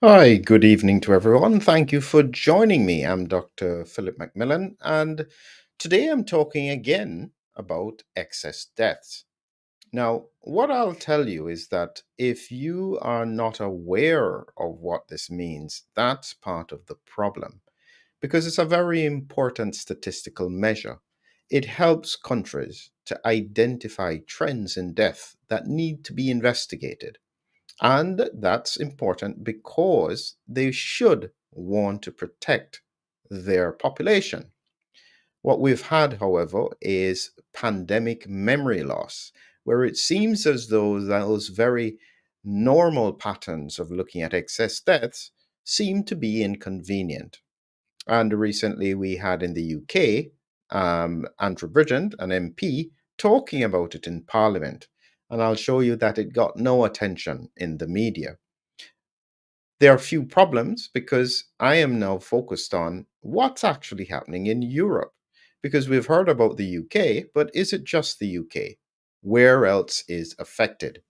Hi, good evening to everyone. Thank you for joining me. I'm Dr. Philip McMillan, and today I'm talking again about excess deaths. Now, what I'll tell you is that if you are not aware of what this means, that's part of the problem because it's a very important statistical measure. It helps countries to identify trends in death that need to be investigated. And that's important because they should want to protect their population. What we've had, however, is pandemic memory loss, where it seems as though those very normal patterns of looking at excess deaths seem to be inconvenient. And recently we had in the UK, Andrew Bridgen, an MP, talking about it in Parliament. And I'll show you that it got no attention in the media. There are few problems because I am now focused on what's actually happening in Europe. Because we've heard about the UK, but is it just the UK? Where else is affected?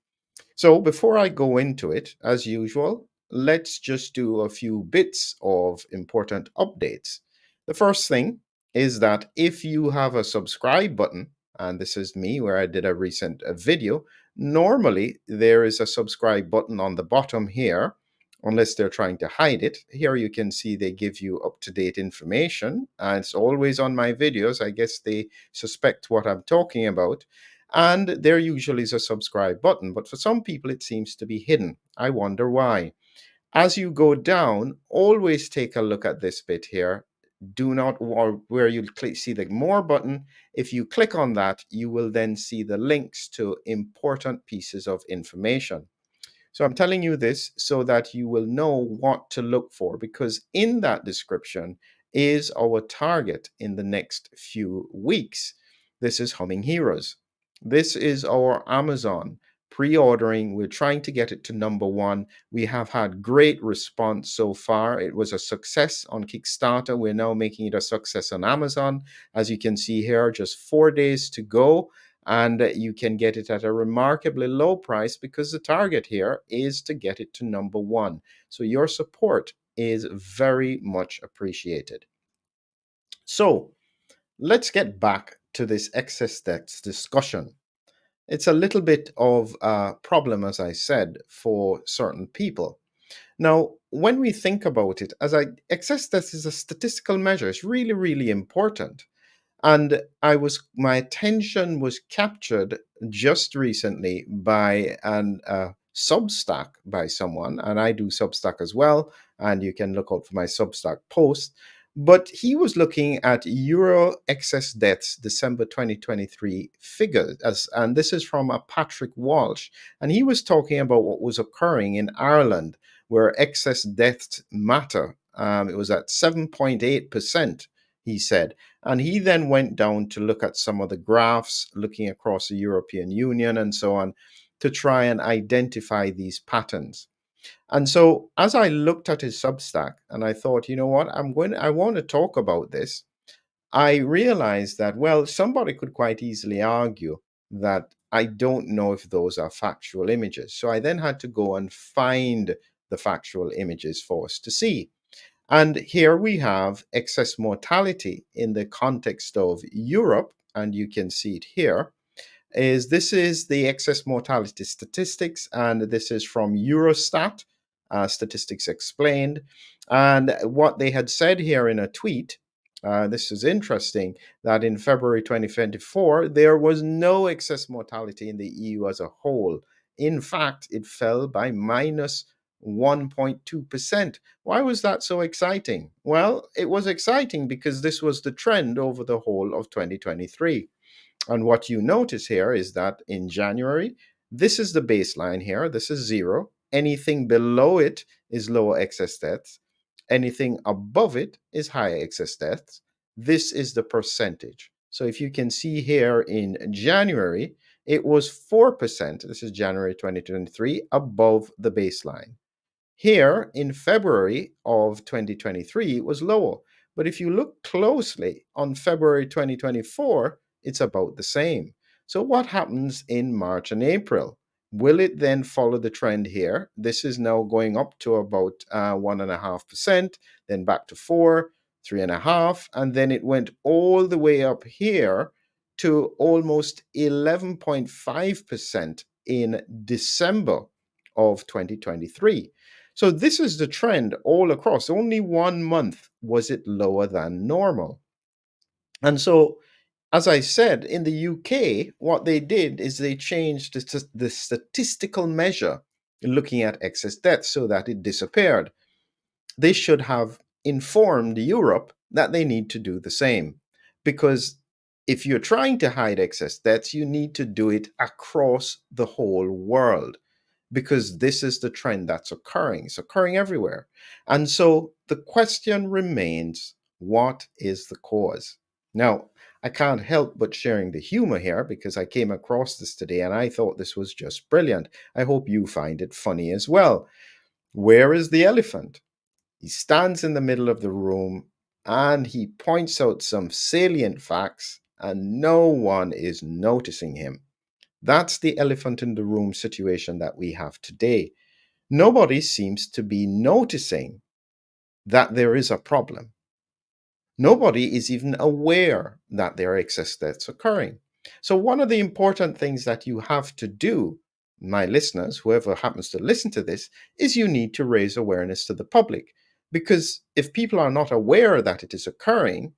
So before I go into it, as usual, let's just do a few bits of important updates. The first thing is that if you have a subscribe button, and this is me where I did a recent video, normally there is a subscribe button on the bottom here, unless they're trying to hide it. Here you can see they give you up-to-date information, and it's always on my videos. I guess they suspect what I'm talking about. And there usually is a subscribe button, but for some people it seems to be hidden. I wonder why. As you go down, always take a look at this bit here. Do not, or where you see the more button. If you click on that, you will then see the links to important pieces of information. So I'm telling you this so that you will know what to look for, because in that description is our target in the next few weeks. This is Humming Heroes. This is our Amazon pre-ordering. We're trying to get it to number one. We have had great response so far. It was a success on Kickstarter. We're now making it a success on Amazon. As you can see here, just 4 days to go, and you can get it at a remarkably low price because the target here is to get it to number one. So your support is very much appreciated. So let's get back to this excess deaths discussion. It's a little bit of a problem, as I said, for certain people. Now, when we think about it, excess deaths is a statistical measure. It's really, really important. And my attention was captured just recently by an Substack by someone, and I do Substack as well, and you can look out for my Substack post. But he was looking at Euro excess deaths December 2023 figures, and this is from a Patrick Walsh, and he was talking about what was occurring in Ireland, where excess deaths matter. It was at 7.8%, he said. And he then went down to look at some of the graphs, looking across the European Union and so on, to try and identify these patterns. And so as I looked at his Substack and I thought, you know what, I want to talk about this, I realized that, well, somebody could quite easily argue that I don't know if those are factual images. So I then had to go and find the factual images for us to see. And here we have excess mortality in the context of Europe, and you can see it here. This is the excess mortality statistics, and this is from Eurostat, Statistics Explained. And what they had said here in a tweet, this is interesting, that in February 2024, there was no excess mortality in the EU as a whole. In fact, it fell by minus 1.2%. Why was that so exciting? Well, it was exciting because this was the trend over the whole of 2023. And what you notice here is that in January, this is the baseline here. This is zero. Anything below it is lower excess deaths. Anything above it is higher excess deaths. This is the percentage. So if you can see here in January, it was 4%. This is January 2023, above the baseline. Here in February of 2023, it was lower. But if you look closely on February 2024, it's about the same. So what happens in March and April? Will it then follow the trend here? This is now going up to about 1.5%, then back to 4, 3.5, and then it went all the way up here to almost 11.5% in December of 2023. So this is the trend all across. Only 1 month was it lower than normal. And so, as I said, in the UK, what they did is they changed the statistical measure looking at excess deaths so that it disappeared. They should have informed Europe that they need to do the same. Because if you're trying to hide excess deaths, you need to do it across the whole world, because this is the trend that's occurring. It's occurring everywhere. And so the question remains, what is the cause? Now, I can't help but sharing the humor here because I came across this today and I thought this was just brilliant. I hope you find it funny as well. Where is the elephant? He stands in the middle of the room and he points out some salient facts, and no one is noticing him. That's the elephant in the room situation that we have today. Nobody seems to be noticing that there is a problem. Nobody is even aware that there are excess deaths occurring. So, one of the important things that you have to do, my listeners, whoever happens to listen to this, is you need to raise awareness to the public. Because if people are not aware that it is occurring,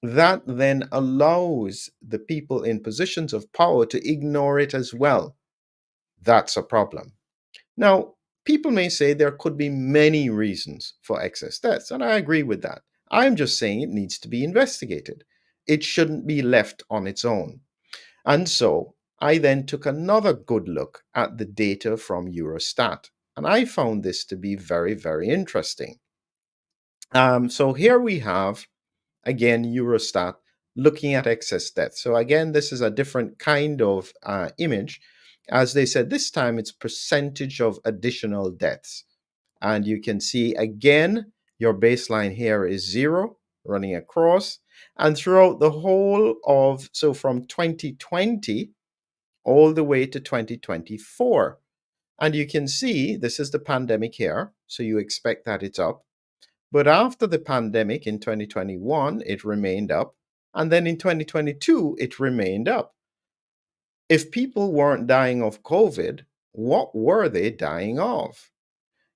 that then allows the people in positions of power to ignore it as well. That's a problem. Now, people may say there could be many reasons for excess deaths, and I agree with that. I'm just saying it needs to be investigated. It shouldn't be left on its own. And so I then took another good look at the data from Eurostat, and I found this to be very, very interesting. So here we have, again, Eurostat looking at excess deaths. So again, this is a different kind of image. As they said, this time it's percentage of additional deaths. And you can see again, your baseline here is 0 running across. And throughout the whole of, so from 2020 all the way to 2024. And you can see this is the pandemic here. So you expect that it's up. But after the pandemic in 2021, it remained up. And then in 2022, it remained up. If people weren't dying of COVID, what were they dying of?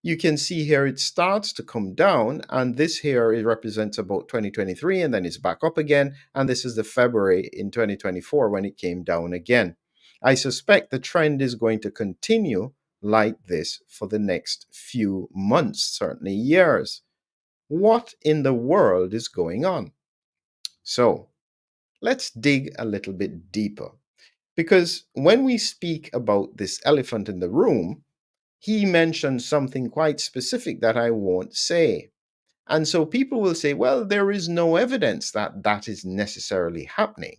You can see here it starts to come down, and this here it represents about 2023, and then it's back up again. And this is the February in 2024 when it came down again. I suspect the trend is going to continue like this for the next few months, certainly years. What in the world is going on? So let's dig a little bit deeper. Because when we speak about this elephant in the room, he mentioned something quite specific that I won't say. And so people will say, well, there is no evidence that that is necessarily happening.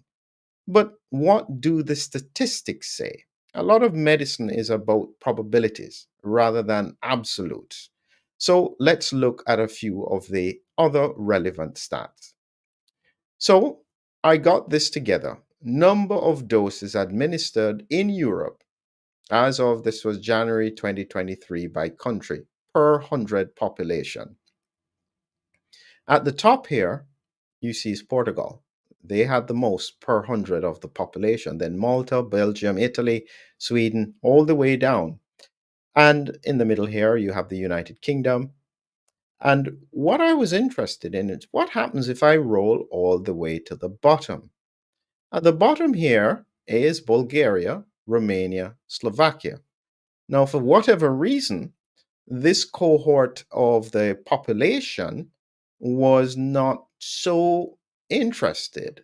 But what do the statistics say? A lot of medicine is about probabilities rather than absolutes. So let's look at a few of the other relevant stats. So I got this together. Number of doses administered in Europe as of this was January 2023 by country per 100 population. At the top here, you see is Portugal. They had the most per 100 of the population. Then Malta, Belgium, Italy, Sweden, all the way down. And in the middle here, you have the United Kingdom. And what I was interested in is what happens if I roll all the way to the bottom. At the bottom here is Bulgaria, Romania, Slovakia. Now, for whatever reason, this cohort of the population was not so interested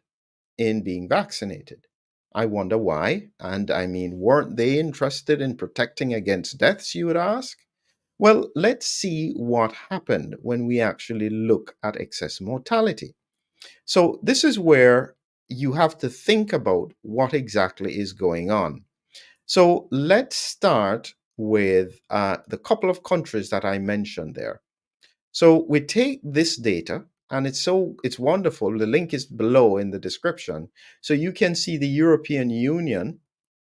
in being vaccinated. I wonder why. And I mean, weren't they interested in protecting against deaths, you would ask? Well, let's see what happened when we actually look at excess mortality. So, this is where you have to think about what exactly is going on. So, let's start with the couple of countries that I mentioned there. So, we take this data, and it's wonderful. The link is below in the description. So, you can see the European Union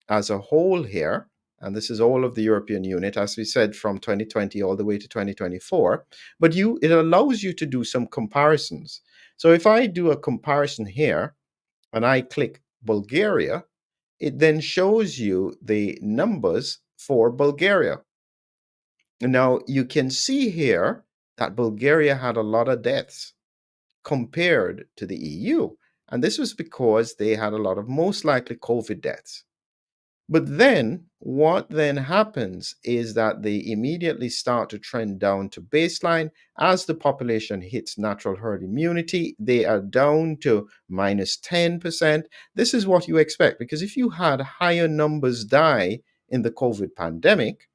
as a whole here, and this is all of the European unit, as we said, from 2020 all the way to 2024. But it allows you to do some comparisons. So if I do a comparison here and I click Bulgaria, it then shows you the numbers for Bulgaria. Now, you can see here that Bulgaria had a lot of deaths compared to the EU. And this was because they had a lot of most likely COVID deaths. But then what then happens is that they immediately start to trend down to baseline. As the population hits natural herd immunity, they are down to minus 10%. This is what you expect, because if you had higher numbers die in the COVID pandemic,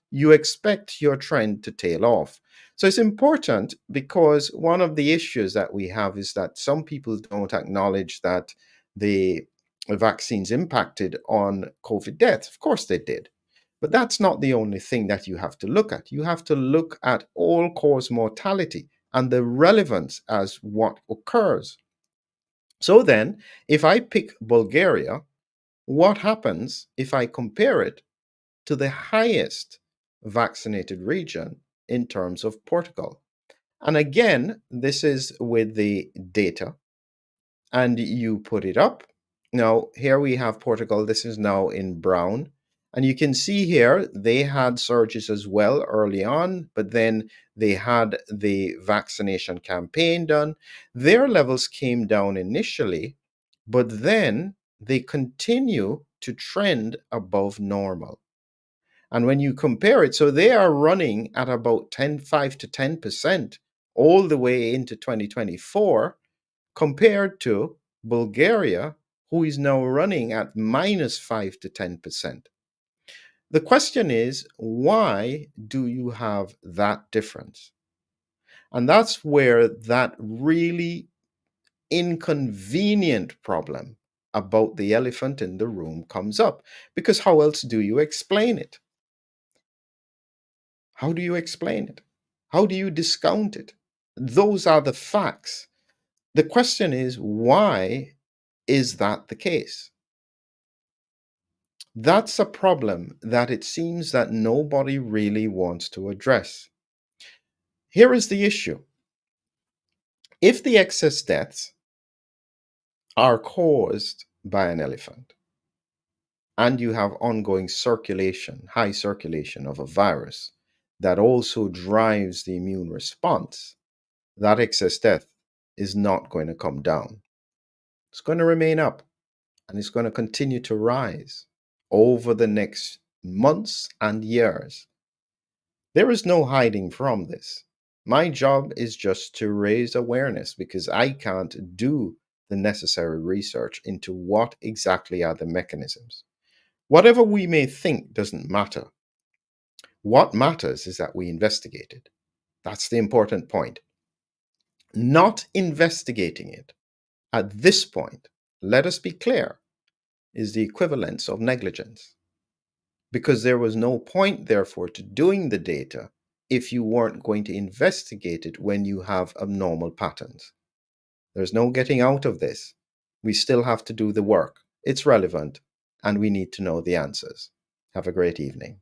you expect your trend to tail off. So it's important, because one of the issues that we have is that some people don't acknowledge that the vaccines impacted on COVID deaths. Of course they did. But that's not the only thing that you have to look at. You have to look at all-cause mortality and the relevance as what occurs. So then, if I pick Bulgaria, what happens if I compare it to the highest vaccinated region in terms of Portugal? And again, this is with the data, and you put it up. Now, here we have Portugal. This is now in brown. And you can see here they had surges as well early on, but then they had the vaccination campaign done. Their levels came down initially, but then they continue to trend above normal. And when you compare it, so they are running at about 5 to 10% all the way into 2024, compared to Bulgaria, who is now running at minus 5 to 10%. The question is, why do you have that difference? And that's where that really inconvenient problem about the elephant in the room comes up. Because how else do you explain it? How do you explain it? How do you discount it? Those are the facts. The question is, why is that the case? That's a problem that it seems that nobody really wants to address. Here is the issue. If the excess deaths are caused by an elephant, and you have ongoing circulation, high circulation of a virus that also drives the immune response, that excess death is not going to come down. It's going to remain up, and it's going to continue to rise over the next months and years. There is no hiding from this. My job is just to raise awareness, because I can't do the necessary research into what exactly are the mechanisms. Whatever we may think doesn't matter. What matters is that we investigate it. That's the important point. Not investigating it at this point, let us be clear, is the equivalence of negligence. Because there was no point, therefore, to doing the data if you weren't going to investigate it when you have abnormal patterns. There's no getting out of this. We still have to do the work. It's relevant, and we need to know the answers. Have a great evening.